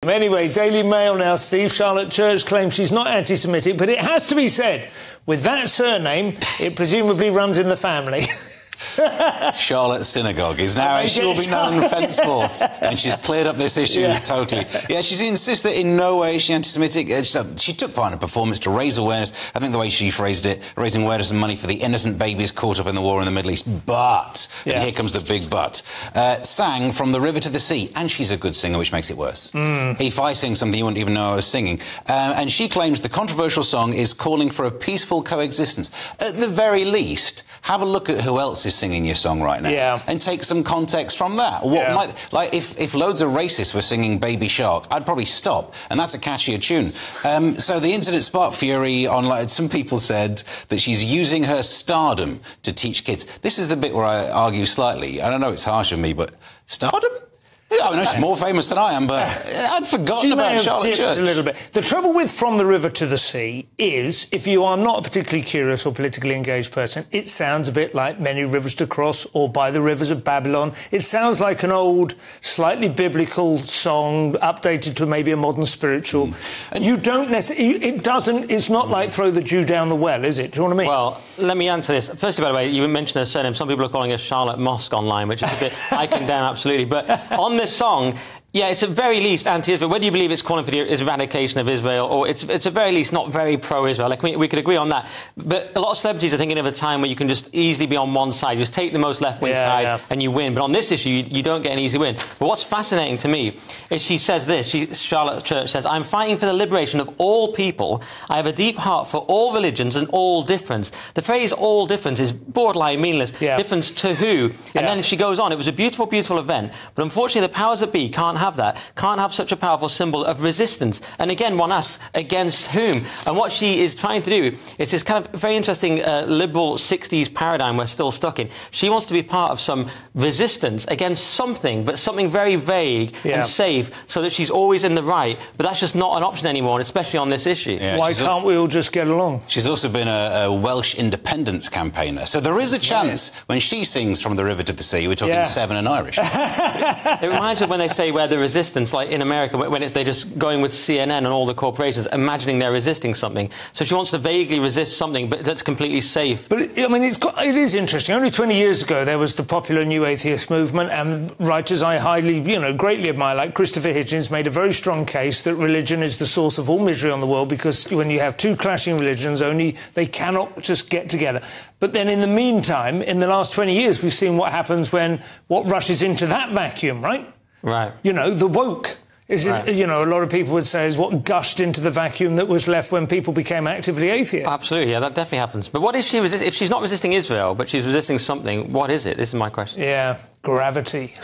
Anyway, Daily Mail now, Steve. Charlotte Church claims she's not anti-Semitic, but it has to be said, with that surname, it presumably runs in the family. Charlotte Synagogue is now, as she will be known henceforth, and she's cleared up this issue totally. Yeah, she's insists that in no way is she anti-Semitic. She took part in a performance to raise awareness. I think the way she phrased it, raising awareness and money for the innocent babies caught up in the war in the Middle East. But, and here comes the big but, sang From the River to the Sea, and she's a good singer, which makes it worse. If I sing something, you wouldn't even know I was singing. And she claims the controversial song is calling for a peaceful coexistence. At the very least, have a look at who else is singing your song right now and take some context from that. Like if loads of racists were singing Baby Shark, I'd probably stop, and that's a catchier tune. So the incident sparked fury online. Some people said that she's using her stardom to teach kids. This is the bit where I argue slightly. I don't know, it's harsh of me, but stardom? I know she's more famous than I am, but I'd forgotten about Charlotte Church. A little bit. The trouble with From the River to the Sea is, if you are not a particularly curious or politically engaged person, it sounds a bit like Many Rivers to Cross or By the Rivers of Babylon. It sounds like an old, slightly biblical song updated to maybe a modern spiritual. And you don't necessarily... It's not like Throw the Jew Down the Well, is it? Do you know what I mean? Well, let me answer this. Firstly, by the way, you mentioned her surname. Some people are calling her Charlotte Mosque online, which is a bit... I condemn, absolutely. But on this song, yeah, it's at very least anti-Israel. Whether you believe it's calling for the eradication of Israel or it's at very least not very pro-Israel, like we could agree on that. But a lot of celebrities are thinking of a time where you can just easily be on one side, just take the most left-wing side and you win. But on this issue, you don't get an easy win. But what's fascinating to me is she says this, Charlotte Church says, I'm fighting for the liberation of all people. I have a deep heart for all religions and all difference. The phrase all difference is borderline meaningless. Difference to who? And then she goes on, it was a beautiful, beautiful event. But unfortunately, the powers that be can't have that, can't have such a powerful symbol of resistance. And again, one asks, against whom? And what she is trying to do is this kind of very interesting liberal 60s paradigm we're still stuck in. She wants to be part of some resistance against something, but something very vague and safe, so that she's always in the right. But that's just not an option anymore, especially on this issue. Why can't we all just get along? She's also been a Welsh independence campaigner. So there is a chance when she sings From the River to the Sea, we're talking Seven and Irish. It reminds me of when they say where the resistance, like in America, when they're just going with CNN and all the corporations, imagining they're resisting something. So she wants to vaguely resist something, but that's completely safe. But, I mean, it is interesting. Only 20 years ago, there was the popular New Atheist movement, and writers I highly, greatly admire, like Christopher Hitchens, made a very strong case that religion is the source of all misery on the world, because when you have two clashing religions, they cannot just get together. But then in the meantime, in the last 20 years, we've seen what happens when what rushes into that vacuum, right? Right. The woke. A lot of people would say is what gushed into the vacuum that was left when people became actively atheist. Absolutely, yeah, that definitely happens. But what is she resisting? If she's not resisting Israel, but she's resisting something, what is it? This is my question. Yeah, gravity.